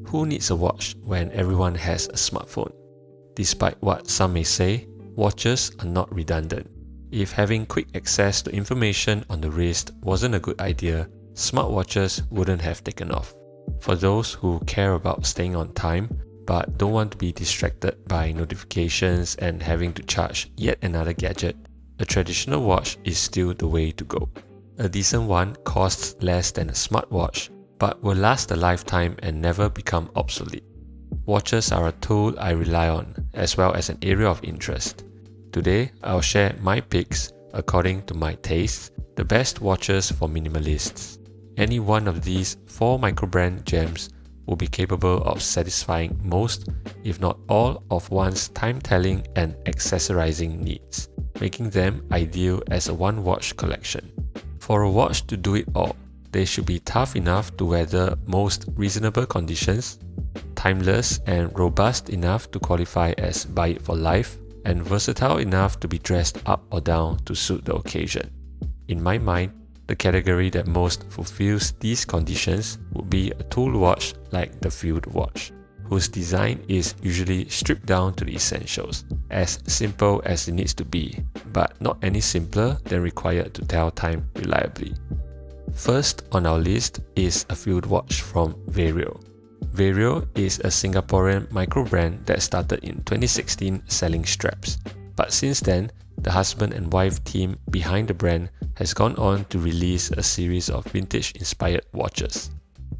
Who needs a watch when everyone has a smartphone? Despite what some may say, watches are not redundant. If having quick access to information on the wrist wasn't a good idea, smartwatches wouldn't have taken off. For those who care about staying on time, but don't want to be distracted by notifications and having to charge yet another gadget, a traditional watch is still the way to go. A decent one costs less than a smartwatch, but will last a lifetime and never become obsolete. Watches are a tool I rely on, as well as an area of interest. Today, I'll share my picks, according to my tastes, the best watches for minimalists. Any one of these 4 microbrand gems will be capable of satisfying most, if not all, of one's time-telling and accessorizing needs, making them ideal as a one-watch collection. For a watch to do it all, they should be tough enough to weather most reasonable conditions, timeless and robust enough to qualify as buy it for life, and versatile enough to be dressed up or down to suit the occasion. In my mind, the category that most fulfills these conditions would be a tool watch like the field watch, whose design is usually stripped down to the essentials, as simple as it needs to be, but not any simpler than required to tell time reliably. First on our list is a field watch from Vario. Vario is a Singaporean microbrand that started in 2016 selling straps, but since then, the husband and wife team behind the brand has gone on to release a series of vintage-inspired watches.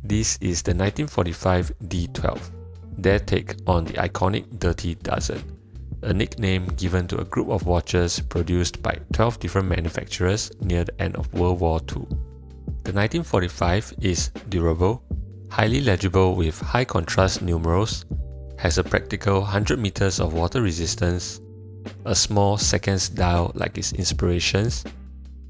This is the 1945 D12, their take on the iconic Dirty Dozen, a nickname given to a group of watches produced by 12 different manufacturers near the end of World War II. The 1945 is durable, highly legible with high contrast numerals, has a practical 100 meters of water resistance, a small seconds dial like its inspirations,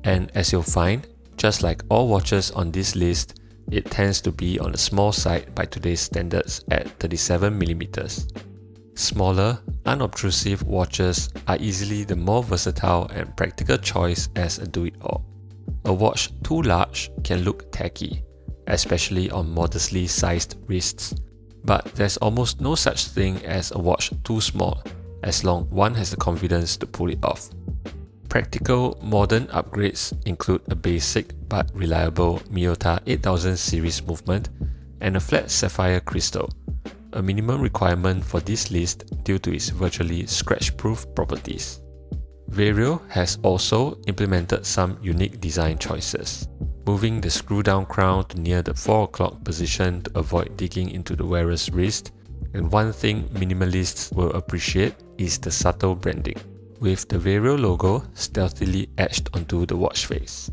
and as you'll find, just like all watches on this list, it tends to be on the small side by today's standards at 37mm. Smaller, unobtrusive watches are easily the more versatile and practical choice as a do-it-all. A watch too large can look tacky, especially on modestly sized wrists, but there's almost no such thing as a watch too small, as long one has the confidence to pull it off. Practical modern upgrades include a basic but reliable Miyota 8000 series movement and a flat sapphire crystal, a minimum requirement for this list due to its virtually scratch-proof properties. Vario has also implemented some unique design choices, moving the screw-down crown to near the 4 o'clock position to avoid digging into the wearer's wrist, and one thing minimalists will appreciate is the subtle branding, with the Vario logo stealthily etched onto the watch face.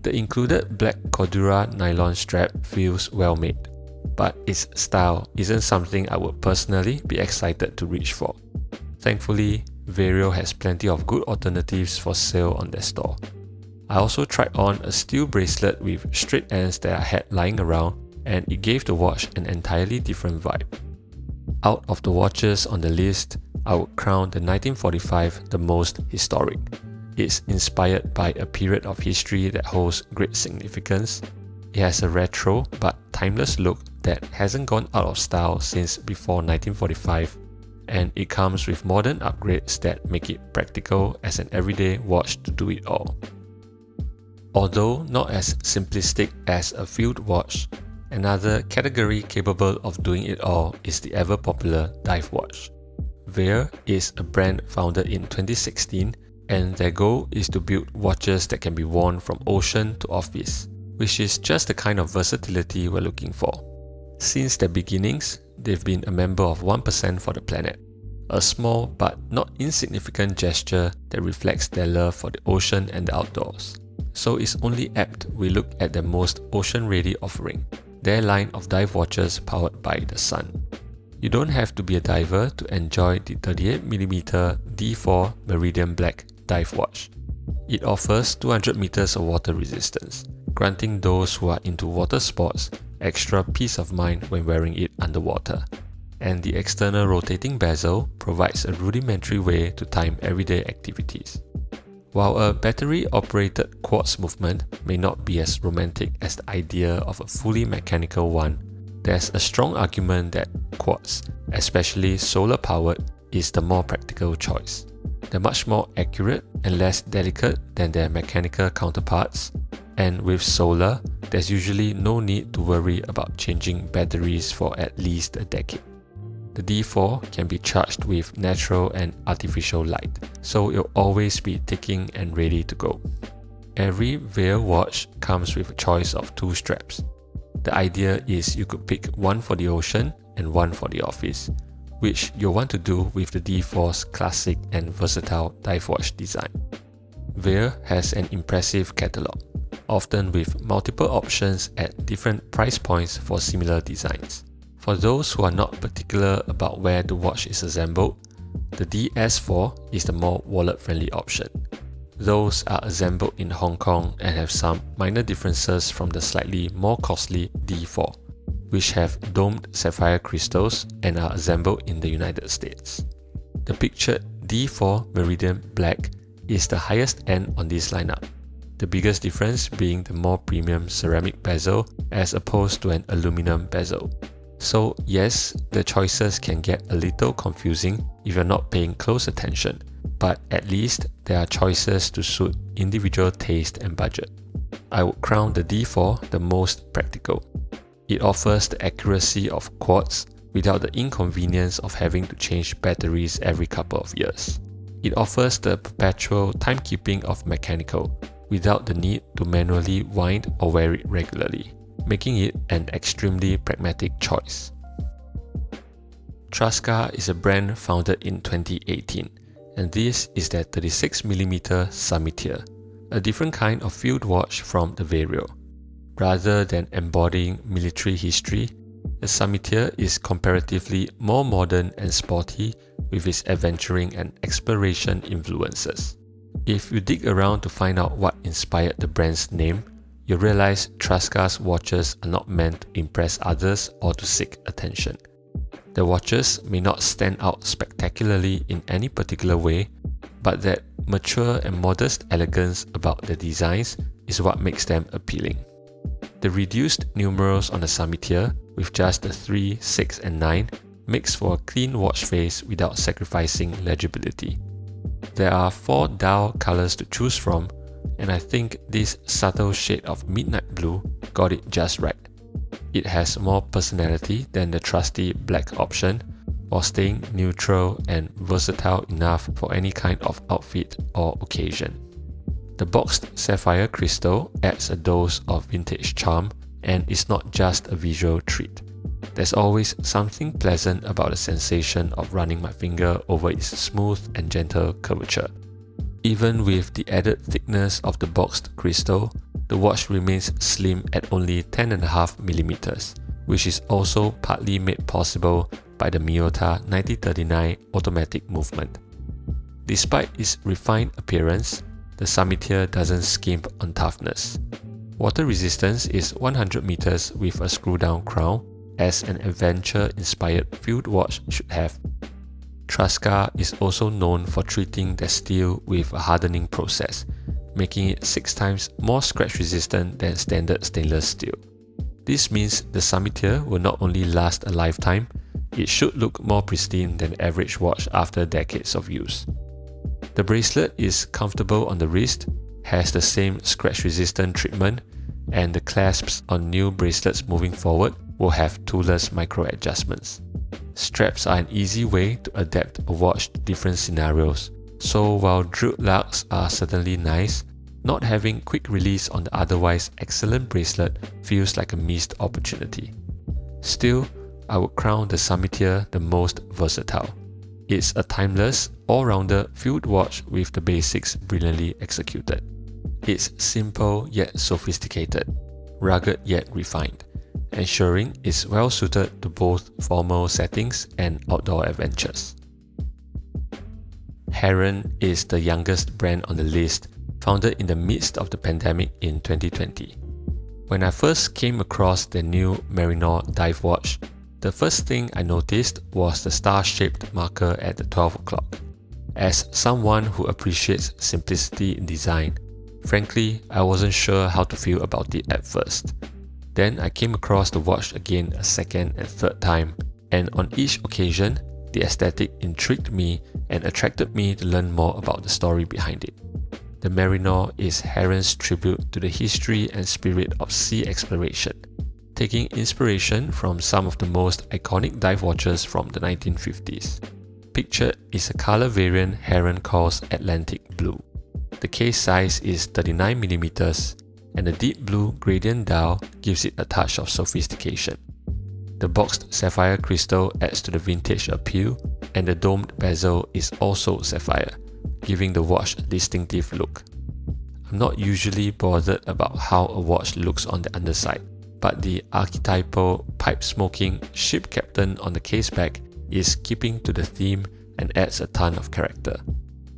The included black Cordura nylon strap feels well made, but its style isn't something I would personally be excited to reach for. Thankfully, Vario has plenty of good alternatives for sale on their store. I also tried on a steel bracelet with straight ends that I had lying around, and it gave the watch an entirely different vibe. Out of the watches on the list, I would crown the 1945 the most historic. It's inspired by a period of history that holds great significance. It has a retro but timeless look that hasn't gone out of style since before 1945, and it comes with modern upgrades that make it practical as an everyday watch to do it all. Although not as simplistic as a field watch, another category capable of doing it all is the ever-popular dive watch. Vaer is a brand founded in 2016, and their goal is to build watches that can be worn from ocean to office, which is just the kind of versatility we're looking for. Since their beginnings, they've been a member of 1% for the planet, a small but not insignificant gesture that reflects their love for the ocean and the outdoors. So it's only apt we look at their most ocean-ready offering, their line of dive watches powered by the sun. You don't have to be a diver to enjoy the 38mm D4 Meridian Black dive watch. It offers 200 meters of water resistance, granting those who are into water sports extra peace of mind when wearing it underwater. And the external rotating bezel provides a rudimentary way to time everyday activities. While a battery-operated quartz movement may not be as romantic as the idea of a fully mechanical one, there's a strong argument that quartz, especially solar powered, is the more practical choice. They're much more accurate and less delicate than their mechanical counterparts, and with solar, there's usually no need to worry about changing batteries for at least a decade. The D4 can be charged with natural and artificial light, so it'll always be ticking and ready to go. Every Vaer watch comes with a choice of 2 straps. The idea is you could pick one for the ocean and one for the office, which you'll want to do with the D4's classic and versatile dive watch design. Vaer has an impressive catalogue, often with multiple options at different price points for similar designs. For those who are not particular about where the watch is assembled, the DS4 is the more wallet-friendly option. Those are assembled in Hong Kong and have some minor differences from the slightly more costly D4, which have domed sapphire crystals and are assembled in the United States. The pictured D4 Meridian Black is the highest end on this lineup, the biggest difference being the more premium ceramic bezel as opposed to an aluminum bezel. So yes, the choices can get a little confusing if you're not paying close attention, but at least there are choices to suit individual taste and budget. I would crown the D4 the most practical. It offers the accuracy of quartz without the inconvenience of having to change batteries every couple of years. It offers the perpetual timekeeping of mechanical without the need to manually wind or wear it regularly, making it an extremely pragmatic choice. TRASKA is a brand founded in 2018, and this is their 36mm Summiteer, a different kind of field watch from the Vario. Rather than embodying military history, the Summiteer is comparatively more modern and sporty with its adventuring and exploration influences. If you dig around to find out what inspired the brand's name, you'll realize TRASKA's watches are not meant to impress others or to seek attention. The watches may not stand out spectacularly in any particular way, but that mature and modest elegance about the designs is what makes them appealing. The reduced numerals on the Summiteer, with just the 3, 6 and 9, makes for a clean watch face without sacrificing legibility. There are 4 dial colors to choose from, and I think this subtle shade of midnight blue got it just right. It has more personality than the trusty black option, while staying neutral and versatile enough for any kind of outfit or occasion. The boxed sapphire crystal adds a dose of vintage charm and is not just a visual treat. There's always something pleasant about the sensation of running my finger over its smooth and gentle curvature. Even with the added thickness of the boxed crystal, the watch remains slim at only 10.5mm, which is also partly made possible by the Miyota 9039 automatic movement. Despite its refined appearance, the Summiteer doesn't skimp on toughness. Water resistance is 100 meters with a screw-down crown, as an adventure-inspired field watch should have. TRASKA is also known for treating their steel with a hardening process, making it 6 times more scratch-resistant than standard stainless steel. This means the Summiteer will not only last a lifetime, it should look more pristine than the average watch after decades of use. The bracelet is comfortable on the wrist, has the same scratch-resistant treatment, and the clasps on new bracelets moving forward will have toolless micro-adjustments. Straps are an easy way to adapt a watch to different scenarios, so while drilled lugs are certainly nice, not having quick release on the otherwise excellent bracelet feels like a missed opportunity. Still, I would crown the Summiteer the most versatile. It's a timeless, all-rounder field watch with the basics brilliantly executed. It's simple yet sophisticated, rugged yet refined, ensuring it's well suited to both formal settings and outdoor adventures. Héron is the youngest brand on the list, founded in the midst of the pandemic in 2020. When I first came across the new Marinor dive watch, the first thing I noticed was the star-shaped marker at the 12 o'clock. As someone who appreciates simplicity in design, frankly, I wasn't sure how to feel about it at first. Then I came across the watch again a second and third time, and on each occasion, the aesthetic intrigued me and attracted me to learn more about the story behind it. The Marinor is Héron's tribute to the history and spirit of sea exploration, taking inspiration from some of the most iconic dive watches from the 1950s. Pictured is a color variant Héron calls Atlantic Blue. The case size is 39mm, and the deep blue gradient dial gives it a touch of sophistication. The boxed sapphire crystal adds to the vintage appeal, and the domed bezel is also sapphire, giving the watch a distinctive look. I'm not usually bothered about how a watch looks on the underside, but the archetypal pipe-smoking ship captain on the case back is keeping to the theme and adds a ton of character.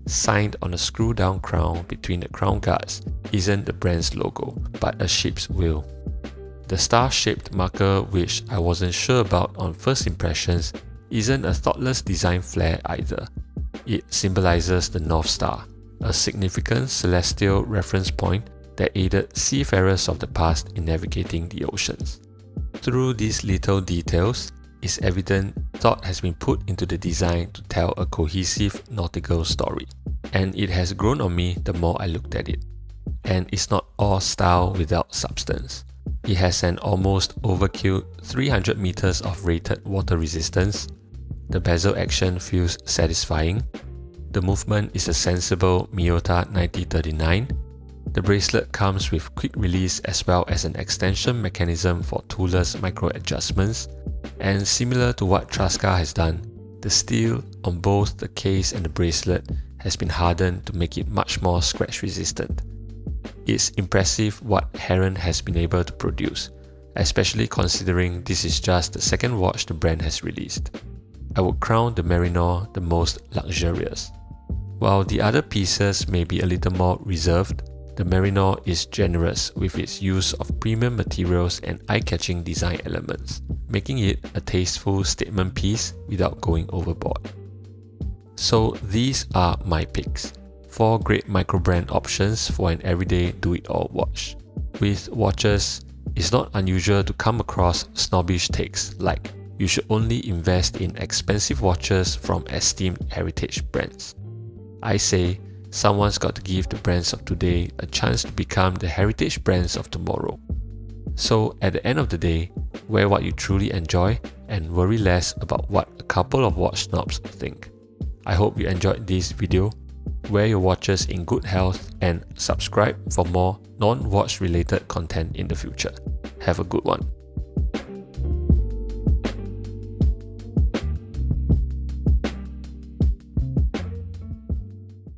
Signed on a screw-down crown between the crown guards isn't the brand's logo, but a ship's wheel. The star-shaped marker, which I wasn't sure about on first impressions, isn't a thoughtless design flair either. It symbolizes the North Star, a significant celestial reference point that aided seafarers of the past in navigating the oceans. Through these little details, it's evident thought has been put into the design to tell a cohesive nautical story, and it has grown on me the more I looked at it. And it's not all style without substance. It has an almost overkill 300 meters of rated water resistance. The bezel action feels satisfying. The movement is a sensible Miyota 9039. The bracelet comes with quick release as well as an extension mechanism for toolless micro adjustments. And similar to what TRASKA has done, the steel on both the case and the bracelet has been hardened to make it much more scratch resistant. It's impressive what Héron has been able to produce, especially considering this is just the second watch the brand has released. I would crown the Marinor the most luxurious. While the other pieces may be a little more reserved, the Marinor is generous with its use of premium materials and eye-catching design elements, making it a tasteful statement piece without going overboard. So these are my picks. 4 great microbrand options for an everyday do-it-all watch. With watches, it's not unusual to come across snobbish takes like you should only invest in expensive watches from esteemed heritage brands. I say, someone's got to give the brands of today a chance to become the heritage brands of tomorrow. So at the end of the day, wear what you truly enjoy and worry less about what a couple of watch snobs think. I hope you enjoyed this video. Wear your watches in good health and subscribe for more non-watch related content in the future. Have a good one.